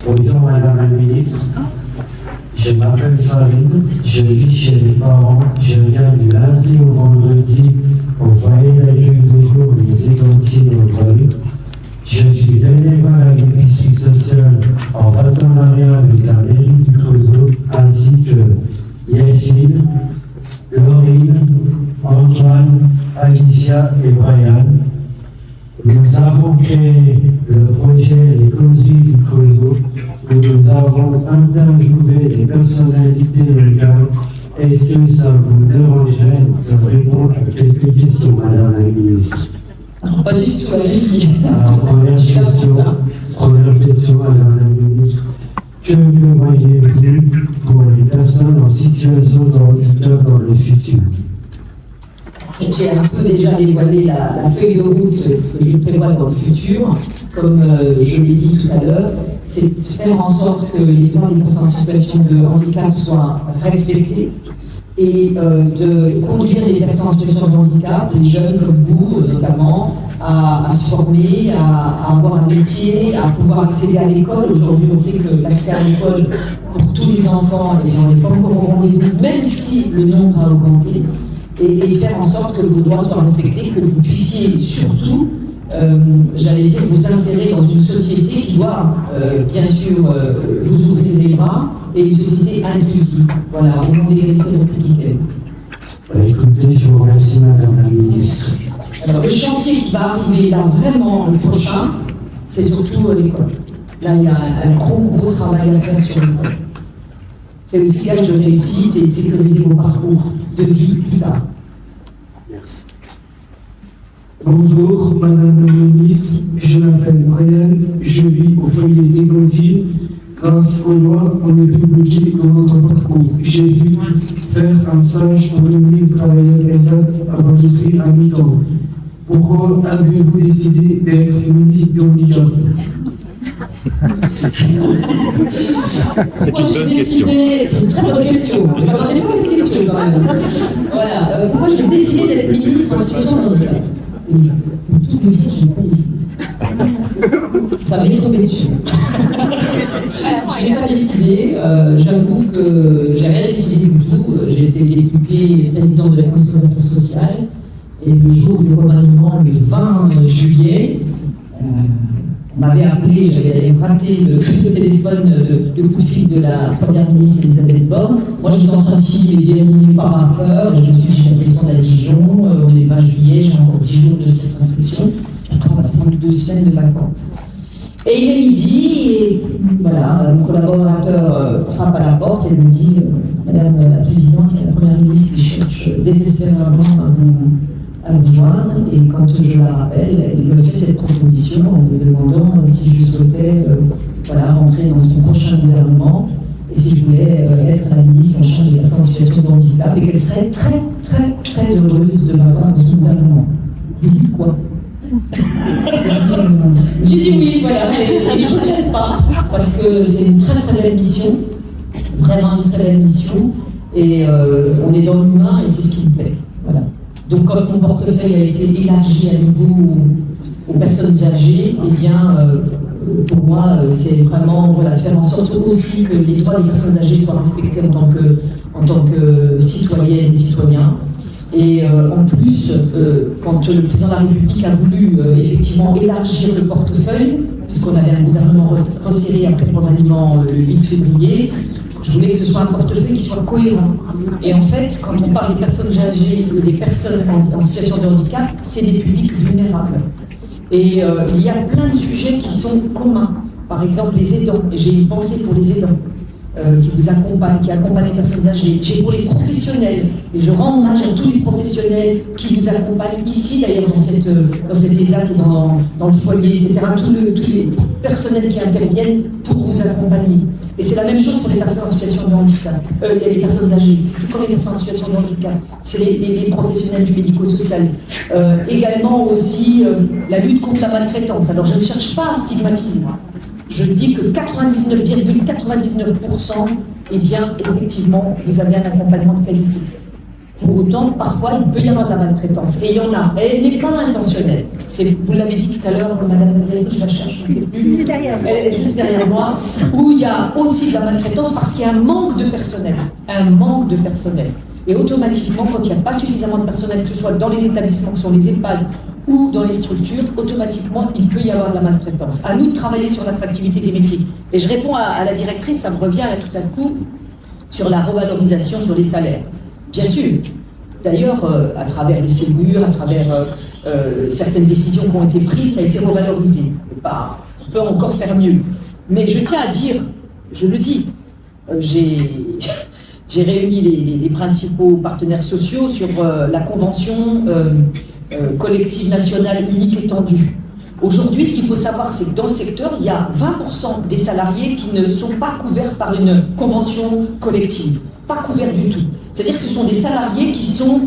Bonjour Madame la Ministre, je m'appelle Farid, je vis chez mes parents, je viens du lundi au vendredi au foyer d'accueil de jour des Églantines au Voyou. Je suis bénévole à l'épicerie sociale en partenariat avec la mairie du Creusot, ainsi que Yacine, Laurine, Antoine, Alicia et Brian. Nous avons créé le projet Les Causeries du Creusot où nous avons interviewé des personnalités locales. Est-ce que ça vous dérangerait de répondre à quelques questions, Madame la Ministre? Pas du tout, allez-y. Alors, première question, Madame la Ministre. Que voyez-vous pour les personnes en situation de handicap dans le futur? J'ai un peu déjà dévoilé la feuille de route, ce que je prévois dans le futur. Comme je l'ai dit tout à l'heure, c'est de faire en sorte que les droits des personnes en situation de handicap soient respectés et de conduire les personnes en situation de handicap, les jeunes comme vous notamment, à se former, à avoir un métier, à pouvoir accéder à l'école. Aujourd'hui, on sait que l'accès à l'école pour tous les enfants, et on n'est pas encore au rendez-vous, même si le nombre a augmenté. Et faire en sorte que vos droits soient respectés, que vous puissiez surtout, j'allais dire, vous insérer dans une société qui doit, bien sûr, vous ouvrir les bras, et une société inclusive, voilà, au nom de l'égalité républicaine. Écoutez, je vous remercie, Madame la Ministre. Alors, le chantier qui va arriver là, vraiment, le prochain, c'est surtout l'école. Là, il y a un gros travail à faire sur l'école. C'est aussi gage de réussite et de sécuriser vos parcours de vie plus tard. Merci. Bonjour, Madame la Ministre, je m'appelle Brian, je vis au foyer des Églantines. Grâce aux lois, on est pu bloquer dans notre parcours. J'ai dû faire un stage pour devenir travailleur ESAT avant que je serai à mi-temps. Pourquoi avez-vous décidé d'être ministre du handicap? C'est une bonne question. C'est une très bonne question. Je ne m'attendais pas à cette question quand même. Voilà. Pourquoi j'ai décidé d'être ministre en situation de handicap? Pour tout vous dire, je n'ai pas décidé. Ça m'est tombé dessus. Je n'ai pas décidé. J'avoue que j'ai rien décidé du tout. J'ai été députée et présidente de la commission des affaires sociales. Et le jour du remaniement, le 20 juillet, on m'avait appelé, j'avais raté le téléphone, le coup de fil de la première ministre Elisabeth Borne. Moi, j'étais en train de signer les derniers parapheurs, je suis chez la descente à Dijon, on est le 20 juillet, j'ai encore 10 jours de cette inscription. Après, on va se prendre 2 semaines de vacances. Et il est midi, et voilà, mon collaborateur frappe à la porte et me dit Madame la Présidente, il y a la première ministre qui cherche désespérément à vous joindre, et quand je la rappelle, il me fait cette proposition en me demandant si je souhaitais rentrer dans son prochain gouvernement et si je voulais être la ministre en charge de la situation de handicap et qu'elle serait très heureuse de m'avoir dans son gouvernement. Vous dites quoi? J'ai dit oui, voilà, et je ne regrette pas parce que c'est une très belle mission, vraiment une très belle mission, et on est dans l'humain et c'est ce qui me plaît. Voilà. Donc, quand mon portefeuille a été élargi à nouveau aux personnes âgées, eh bien, pour moi, c'est vraiment faire en sorte aussi que les droits des personnes âgées soient respectés en tant que citoyennes et citoyens. Et en plus, quand le président de la République a voulu effectivement élargir le portefeuille, puisqu'on avait un gouvernement resserré après le remaniement le 8 février, je voulais que ce soit un portefeuille qui soit cohérent. Et en fait, quand on parle des personnes âgées ou des personnes en situation de handicap, c'est des publics vulnérables. Et il y a plein de sujets qui sont communs. Par exemple, les aidants. Et j'ai une pensée pour les aidants qui vous accompagnent, qui accompagnent les personnes âgées. J'ai pour les professionnels. Et je rends hommage à tous les professionnels qui vous accompagnent ici, d'ailleurs, dans cette ESAT ou dans le foyer, etc. Tous les personnels qui interviennent pour vous accompagner. Et c'est la même chose pour les personnes en situation de handicap, les personnes âgées, tout comme les personnes en situation de handicap. C'est les professionnels du médico-social. Également aussi la lutte contre la maltraitance. Alors je ne cherche pas à stigmatiser. Je dis que 99,99%, eh bien, effectivement, vous avez un accompagnement de qualité. Pour autant, parfois, il peut y avoir de la maltraitance. Et il y en a. Et elle n'est pas intentionnelle. Vous l'avez dit tout à l'heure, madame, je la cherche. Elle est juste derrière moi. Où il y a aussi de la maltraitance parce qu'il y a un manque de personnel. Un manque de personnel. Et automatiquement, quand il n'y a pas suffisamment de personnel, que ce soit dans les établissements, que ce soit les EHPAD ou dans les structures, automatiquement, il peut y avoir de la maltraitance. À nous de travailler sur l'attractivité des métiers. Et je réponds à la directrice, ça me revient là tout à coup, sur la revalorisation sur les salaires. Bien sûr. D'ailleurs, à travers le Ségur, à travers certaines décisions qui ont été prises, ça a été revalorisé. On peut encore faire mieux. Mais je tiens à dire, je le dis, j'ai réuni les principaux partenaires sociaux sur la convention collective nationale unique étendue. Aujourd'hui, ce qu'il faut savoir, c'est que dans le secteur, il y a 20% des salariés qui ne sont pas couverts par une convention collective. Pas couverts du tout. C'est-à-dire que ce sont des salariés qui sont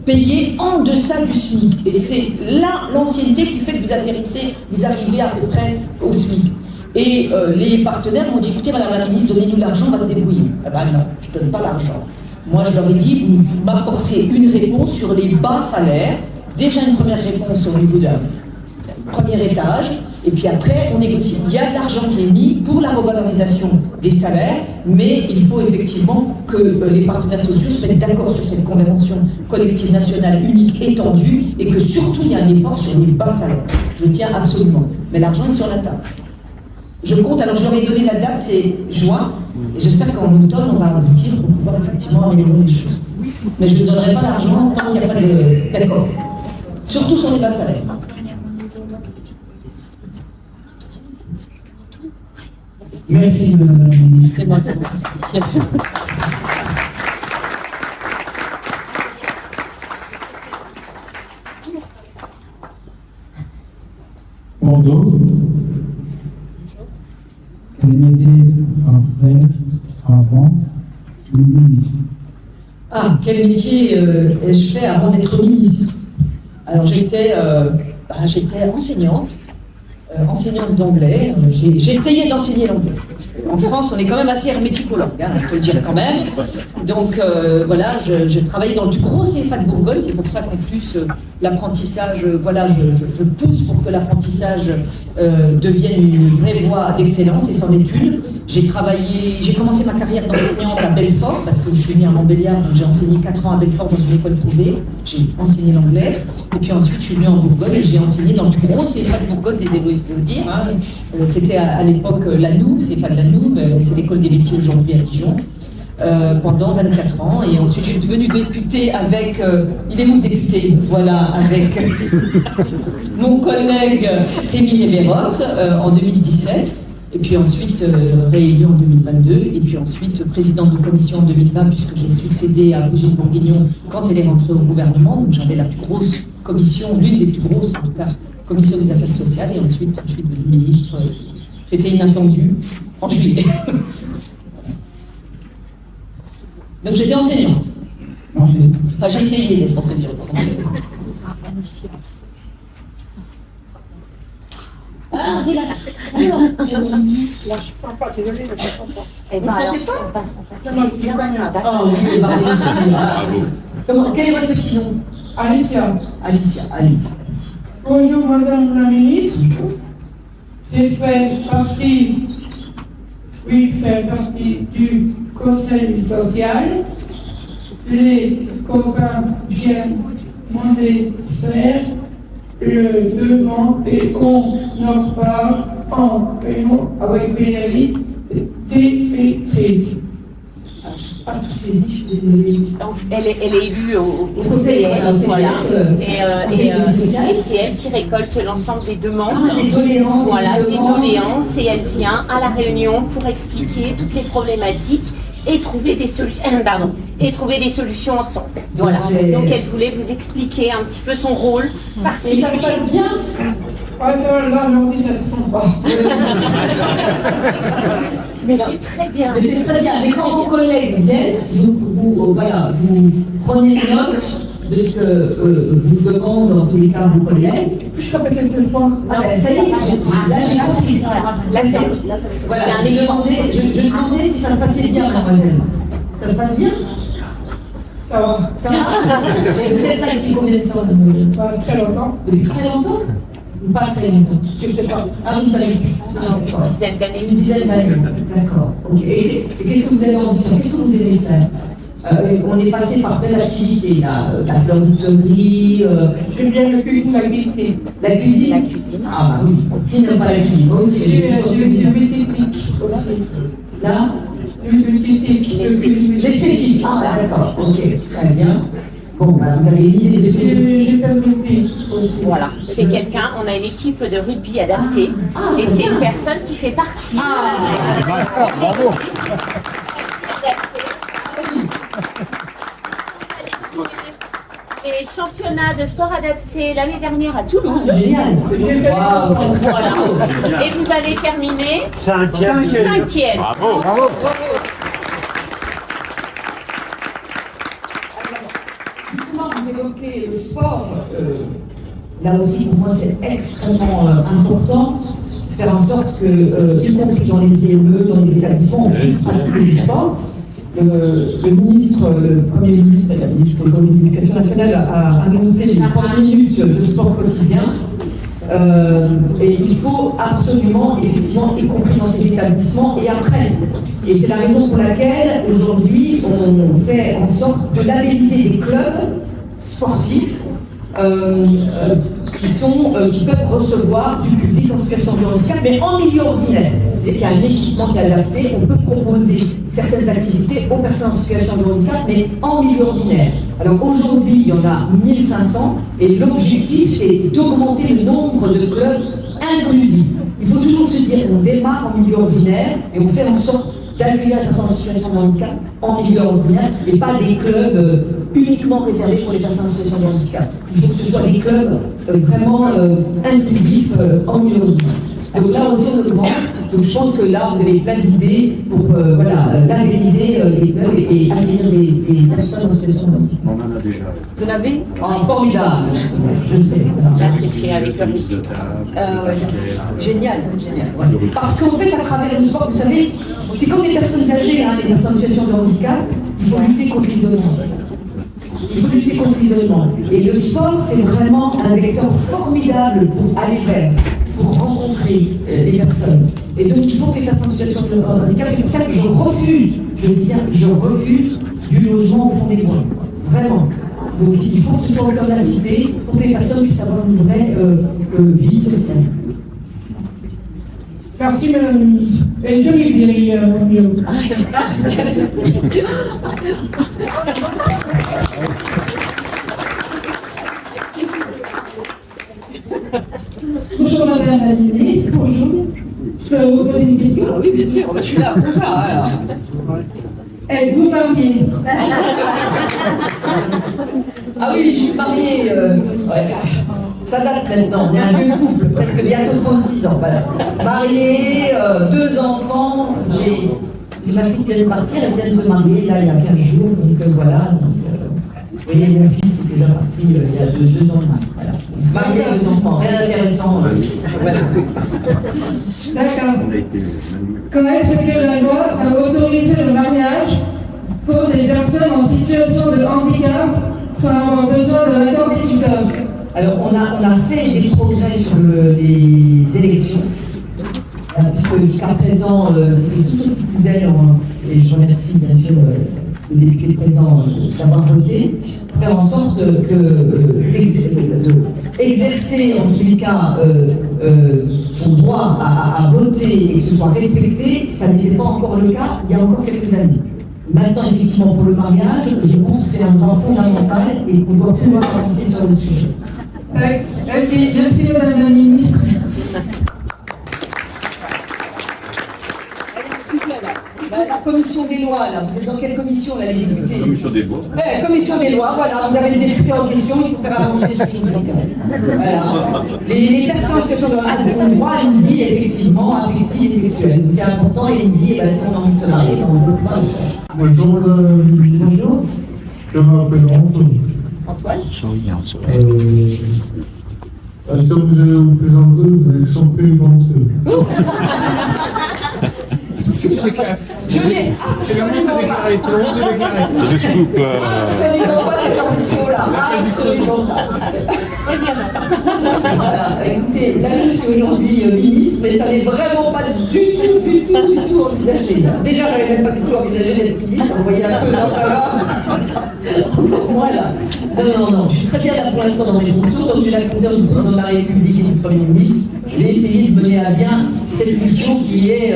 payés en deçà du SMIC. Et c'est là l'ancienneté qui fait que vous arrivez à peu près au SMIC. Et les partenaires m'ont dit, écoutez, madame la ministre, donnez-nous l'argent, on va se débrouiller. Eh ben non, je ne donne pas l'argent. Moi, je leur ai dit, vous m'apportez une réponse sur les bas salaires. Déjà une première réponse au niveau d'un premier étage, et puis après, on négocie. Il y a de l'argent qui est mis pour la revalorisation des salaires, mais il faut effectivement que les partenaires sociaux se mettent d'accord sur cette convention collective nationale unique étendue, et que surtout, il y a un effort sur les bas salaires. Je tiens absolument. Mais l'argent est sur la table. Je compte, alors je leur ai donné la date, c'est juin, et j'espère qu'en automne, on va aboutir pour pouvoir effectivement améliorer les choses. Mais je ne donnerai pas d'argent tant qu'il n'y a pas d'accord. Surtout sur les bas salaires. Merci, madame la ministre. C'est moi qui vous remercie. Bonjour. Quel métier en fait avant le ministre? Ah, quel métier ai-je fait avant d'être ministre? Alors j'étais enseignante. Enseignante d'anglais, j'ai essayé d'enseigner l'anglais. En France, on est quand même assez hermétique aux langues, il faut le dire quand même. Donc voilà, je travaillais dans le plus gros CFA de Bourgogne, c'est pour ça qu'en plus l'apprentissage, voilà, je pousse pour que l'apprentissage devienne une vraie voie d'excellence, et c'en est une. J'ai commencé ma carrière d'enseignante à Belfort, parce que je suis née à Montbéliard, donc j'ai enseigné 4 ans à Belfort dans une école privée, j'ai enseigné l'anglais, et puis ensuite je suis venue en Bourgogne et j'ai enseigné dans le plus gros CFA de Bourgogne, désolé de vous le dire, hein. C'était à l'époque l'ANOU, c'est pas de l'ANOU, mais c'est l'école des métiers aujourd'hui à Dijon, pendant 24 ans, et ensuite je suis devenue députée avec, il est où le député? Voilà, avec mon collègue Rémi Révérotte en 2017. Et puis ensuite réélue en 2022, et puis ensuite présidente de commission en 2020, puisque j'ai succédé à Brigitte Bourguignon quand elle est rentrée au gouvernement. Donc j'avais la plus grosse commission, l'une des plus grosses en tout cas, commission des affaires sociales, et ensuite je suis devenue ministre. C'était inattendu, en juillet. Donc j'étais enseignante. Enfin j'ai essayé d'être enseignante. Ah, relax. Alors, quel est votre petit nom? Alicia. Alicia. Bonjour madame la ministre. Je fais partie du conseil social. Les copains viennent demander faire le demande et on en parle en paiement avec pénalité TP13. Pas tout saisi, je suis désolée. Elle est élue au CCS, voilà. Et c'est elle qui récolte l'ensemble des demandes, voilà, des doléances, et elle vient à la réunion pour expliquer toutes les problématiques et trouver des solutions ensemble. Voilà. Donc elle voulait vous expliquer un petit peu son rôle particulier. Et ça se passe bien? Là, aujourd'hui, ça se sent pas. Mais c'est très bien. Mais c'est très bien. Mais quand vos collègues viennent, vous prenez note de ce que vous demandent dans tous les cas vos collègues. Je t'appelle quelquefois. Ah ben ça y est, là j'ai compris. Là, Voilà, je demandais si ça se passait bien, mademoiselle. Ça se passe bien? Ça va. Ça va? Et vous êtes là depuis combien de temps? Pas très longtemps. Depuis très longtemps? Ou pas très longtemps? Je sais pas. Ah, vous savez plus. Une dizaine d'années. Une dizaine d'années. D'accord. Ok. Et qu'est-ce que vous avez envie de faire? Qu'est-ce que vous aimez faire? On est passé par plein d'activités, là. La floristerie, J'aime bien le cuisine, la cuisine. la cuisine. La cuisine. Ah, bah oui. Qui n'aime pas la cuisine? Moi aussi, J'ai j'aime la le cuisine. mététique aussi. Là, Le mététique. L'esthétique. l'esthétique. Ah, d'accord. Ok. Très bien. Bon, bah, vous avez une idée de ce que J'ai fait le rugby aussi. Voilà, c'est quelqu'un, on a une équipe de rugby adaptée Ah, et c'est c'est une bien. personne qui fait partie. Bravo. Les championnats de sport adapté l'année dernière à Toulouse. Génial. Waouh. Voilà. Et vous avez terminé Cinquième. cinquième. Bravo. Justement, vous évoquez le sport. Là aussi, pour moi, c'est extrêmement important de faire en sorte que, y compris dans les IME, dans les établissements, on puisse pratiquer du sport. Le ministre, le Premier ministre et la ministre aujourd'hui de l'Éducation nationale a annoncé les 30 minutes de sport quotidien. Et il faut absolument, effectivement, y compris dans ces établissements et après. Et c'est la raison pour laquelle, aujourd'hui, on fait en sorte de labelliser des clubs sportifs qui peuvent recevoir du public en situation de handicap, mais en milieu ordinaire. C'est-à-dire qu'il y a un équipement qui est adapté, on peut proposer certaines activités aux personnes en situation de handicap, mais en milieu ordinaire. Alors aujourd'hui, il y en a 1500, et l'objectif, c'est d'augmenter le nombre de clubs inclusifs. Il faut toujours se dire qu'on démarre en milieu ordinaire, et on fait en sorte d'accueillir les personnes en situation de handicap en milieu ordinaire, et pas des clubs uniquement réservés pour les personnes en situation de handicap. Il faut que ce soit des clubs vraiment inclusifs en milieu ordinaire. Donc là aussi on le demande. Donc je pense que là vous avez plein d'idées pour labelliser les clubs et accueillir des personnes en situation de handicap. On en a déjà. Vous en avez? Oh, formidable, je sais. Là, c'est fait avec le rugby. Génial, génial. Ouais. Parce qu'en fait, à travers le sport, vous savez, c'est comme les personnes âgées, hein, les personnes en situation de handicap, il faut lutter contre l'isolement. Il faut lutter contre l'isolement. Et le sport, c'est vraiment un vecteur formidable pour aller vers, pour rencontrer les personnes. Et donc, il faut que les personnes en situation de handicap, c'est pour ça que je refuse, je dis bien, je refuse du logement au fond des bois. Vraiment. Donc, il faut que ce soit au cœur de la cité pour que les personnes puissent avoir une vraie vie sociale. Merci Madame la Ministre. Et jolie vieille Romeo. Bonjour Madame la Ministre, bonjour. Je peux vous poser une question? Oui, bien sûr, je suis là pour ça alors. Êtes-vous mariée? Ah oui, je suis mariée. Ça date maintenant, il y a un vieux couple, presque bientôt 36 ans. Voilà. Mariée, 2 enfants, j'ai ma fille qui vient de partir, elle vient de se marier là il y a 15 jours, donc voilà. Vous voyez, mon fils est déjà parti il y a 2 ans. Voilà. Marié, 2 enfants, rien d'intéressant. Voilà. D'accord. Comment est-ce que la loi a autorisé le mariage pour des personnes en situation de handicap sans avoir besoin de l'accord des tuteurs? Alors, on a fait des progrès sur les élections, puisque jusqu'à présent, c'était sous Sophie Cluzel, et je remercie bien sûr le député présent d'avoir voté, pour faire en sorte d'exercer, en tous les cas, son droit à voter et que ce soit respecté. Ça n'était pas encore le cas il y a encore quelques années. Maintenant, effectivement, pour le mariage, je pense que c'est un droit fondamental et qu'on doit pouvoir avancer sur le sujet. Ok, merci Madame la Ministre. La commission des lois, là, vous êtes dans quelle commission, là, les députés? Commission des lois. Commission des lois, voilà, vous avez le député en question, il faut faire avancer les choses. Voilà. Les personnes en situation de handicap ont droit à une vie, effectivement, affective et sexuelle. C'est important, et une vie, si on a envie de se marier, on ne peut pas le faire. Bonjour Madame la Ministre. Je m'appelle Antoine. Antoine? La somme que je vais vous présenter, vous allez chanter une danseuse. Je n'ai absolument pas. C'est le scoop. Absolument pas cette ambition-là. Absolument pas. Voilà. Écoutez, là je suis aujourd'hui ministre, mais ça n'est vraiment pas du tout envisagé. Là. Déjà, je n'avais même pas du tout envisagé d'être ministre. Vous voyez un peu là. Encore moi là. Non. Je suis très bien là pour l'instant dans mes fonctions, donc j'ai la confiance du président de la République et du Premier ministre. Je vais essayer de mener à bien cette mission qui est,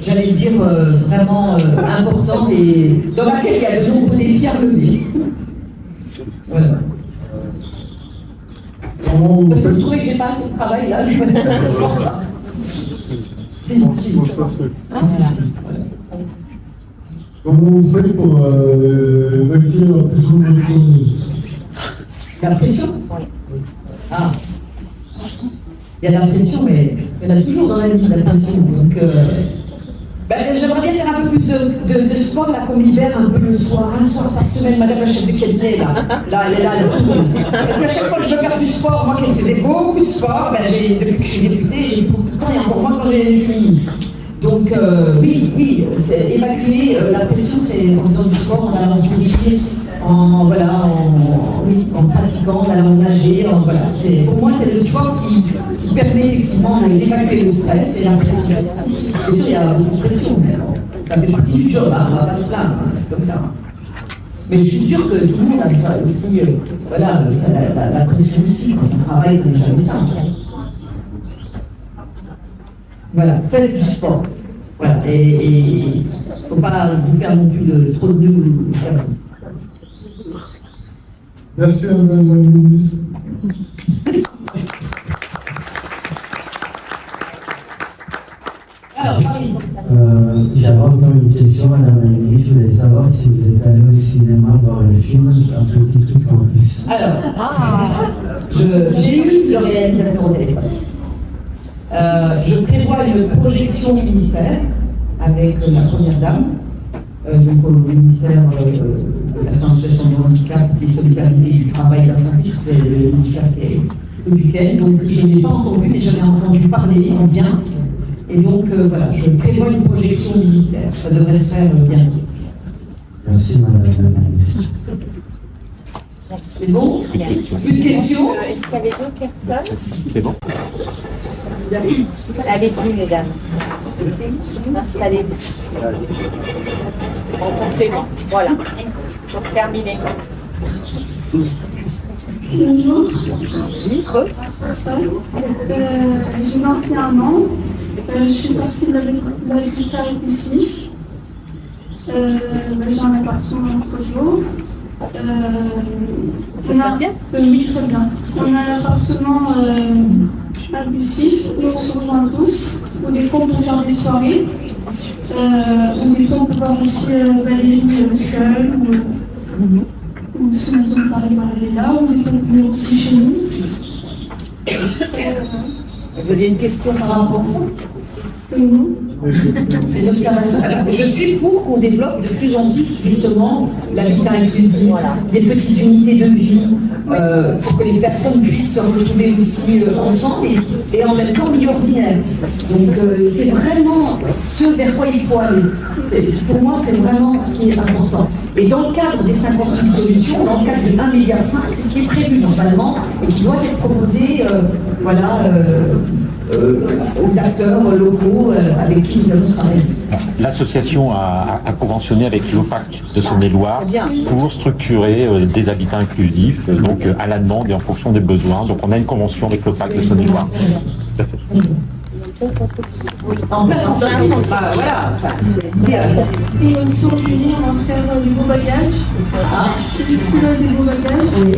j'allais dire, vraiment importante et dans laquelle il y a de nombreux défis à relever. Voilà. Parce que vous trouvez que j'ai pas assez de travail là? Si. Ah, si. Comment vous faites pour évacuer la pression de l'économie? La pression? Ah. Il y a de la pression, mais il y en a toujours dans la vie, de la pression. Donc, j'aimerais bien faire un peu plus de sport, là, qu'on me libère un peu le soir, un soir par semaine, madame la chef de cabinet, là, elle est là, tout le monde. Parce qu'à chaque fois que je veux faire du sport, moi qui faisais beaucoup de sport, depuis que je suis députée, j'ai beaucoup de temps, et encore moins quand je suis ministre. Donc, oui, c'est évacuer la pression, c'est en faisant du sport, en allant se nourrir, en pratiquant, en allant nager, pour moi, c'est le sport qui permet effectivement d'évacuer le stress et la pression. Bien sûr, il y a beaucoup de pression, mais ça fait partie du job, on ne va pas se plaindre, c'est comme ça. Mais je suis sûre que tout le monde a ça aussi, la pression aussi, quand on travaille, ça n'est jamais simple. Voilà, faites du sport. Voilà, et il ne faut pas vous faire non plus trop de nœuds au cerveau. Merci à Madame la ministre. J'avais encore une question, Madame la ministre. Je voulais savoir si vous êtes allé au cinéma voir le film Un petit truc en plus. Alors, j'ai eu le réalisateur au téléphone. Je prévois une projection au ministère avec la première dame, donc au ministère de la situation du handicap, des solidarités, du travail, de la santé, c'est le ministère duquel. Donc je n'ai pas encore vu, mais j'en ai entendu parler en bien. Et donc voilà, je prévois une projection au ministère. Ça devrait se faire bientôt. Merci, Madame la ministre. Merci. C'est bon? Merci. Plus de questions? Est-ce qu'il y avait d'autres personnes? C'est bon. Allez-y, mesdames. Installez-vous. En complément. Voilà. Pour terminer. Bonjour. Micro. J'ai 21 ans. Je suis partie de l'habitat inclusif. J'ai un appartement en Kosovo. Ça se passe bien? Oui, très bien. On a un appartement inclusif où on se rejoint tous, où des fois on peut faire des soirées, où des fois on peut voir aussi Valérie seule, ou si on peut parler là, ou des fois on peut venir aussi chez nous. Vous aviez une question par rapport à ça? Non. Je suis pour qu'on développe de plus en plus justement l'habitat inclusif, des petites unités de vie, pour que les personnes puissent se retrouver aussi ensemble et en même temps en milieu ordinaire. Donc c'est vraiment ce vers quoi il faut aller. Pour moi, c'est vraiment ce qui est important. Et dans le cadre des 50 000 solutions, dans le cadre de 1,5 milliard, c'est ce qui est prévu normalement et qui doit être proposé aux acteurs locaux avec qui nous allons travailler. L'association a conventionné avec l'OPAC de Saône-et-Loire pour structurer des habitats inclusifs, donc à la demande et en fonction des besoins. Donc on a une convention avec l'OPAC de Saône-et-Loire. Tout à fait. En place, voilà, c'est idéal. Et aussi en juillet, on va faire du beau bagage. Du festival des beaux bagages. Oui.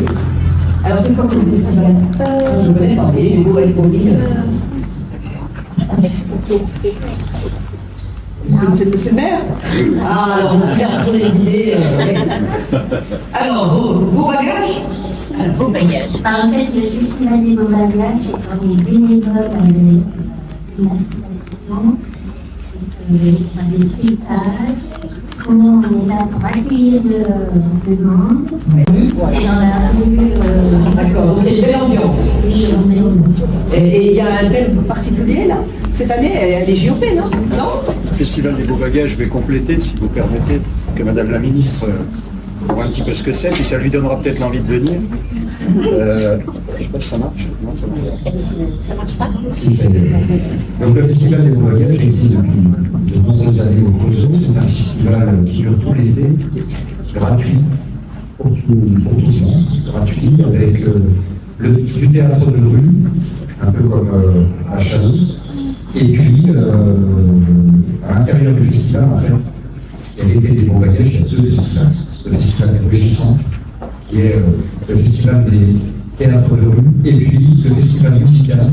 Alors c'est quoi comme festival? Je ne connais pas, mais c'est beau avec mobile. Expliquez. C'est monsieur le maire? Ah, alors on va faire un peu les idées. Alors, vos bagages? Beau bagage. En fait, le festival des beaux bagages, c'est comme les bénévoles de l'association, des spectacles, comment on est là pour accueillir le monde. C'est dans la rue. D'accord, donc il y a une belle ambiance. Oui, on est. Et il y a un thème particulier là? Cette année, elle est JOP, non? Non? Festival des Beaux Bagages, je vais compléter, si vous permettez, que Madame la Ministre voit un petit peu ce que c'est, puis ça lui donnera peut-être l'envie de venir. Je sais pas si ça marche. Non, ça marche pas. Donc le Festival des Beaux Bagages existe depuis de nombreuses années au Creusot. C'est un festival qui dure tout l'été, gratuit, pour tout le monde, gratuit, avec du théâtre de rue, un peu comme à Chalon. Et puis, à l'intérieur du festival, en fait, il y a l'été des Beaux Bagages, il y a deux festivals. Le festival des Régissants, qui est le festival des théâtres de rue, et puis le festival musical,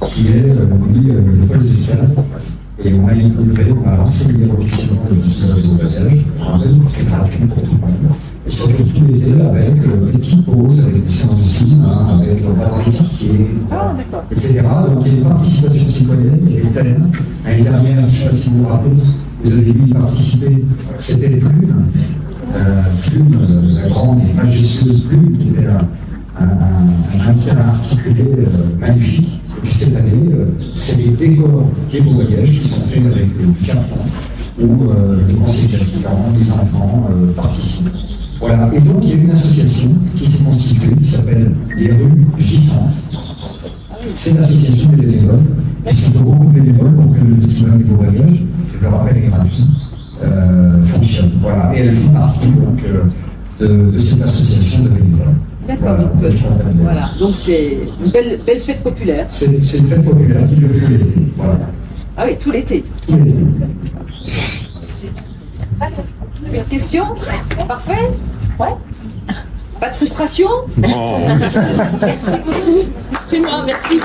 qui est, lui, les Folles Escales. Et on a inauguré, on a lancé officiellement le festival des Beaux Bagages. Je rappelle que c'est gratuit pour tout le monde. Et c'est tout l'été avec des petites pauses, avec des séances de cinéma, avec le bar des quartiers, etc. Donc il y a une participation citoyenne, il y a des thèmes. L'année dernière, je ne sais pas si vous vous rappelez, vous avez dû y participer, c'était les Plumes. La grande et majestueuse Plume, qui était un thème articulé magnifique. Et puis cette année, c'est les décors des Beaux Bagages qui sont faits avec du carton, où les conseillers parents, les enfants participent. Voilà, et donc il y a une association qui s'est constituée, qui s'appelle les Rues Gissantes. C'est l'association des bénévoles, puisqu'il faut beaucoup de bénévoles pour que le festival des Beaux Bagages, je le rappelle, est gratuit, fonctionne. Voilà, et elle fait partie donc, de cette association de bénévoles. D'accord, voilà, voilà. Donc c'est une belle fête populaire. C'est une fête populaire qui dure tout l'été. Voilà. Ah oui, tout l'été. Tout l'été. Une question? Parfait? Ouais. Pas de frustration? Non. Merci beaucoup. C'est moi, merci.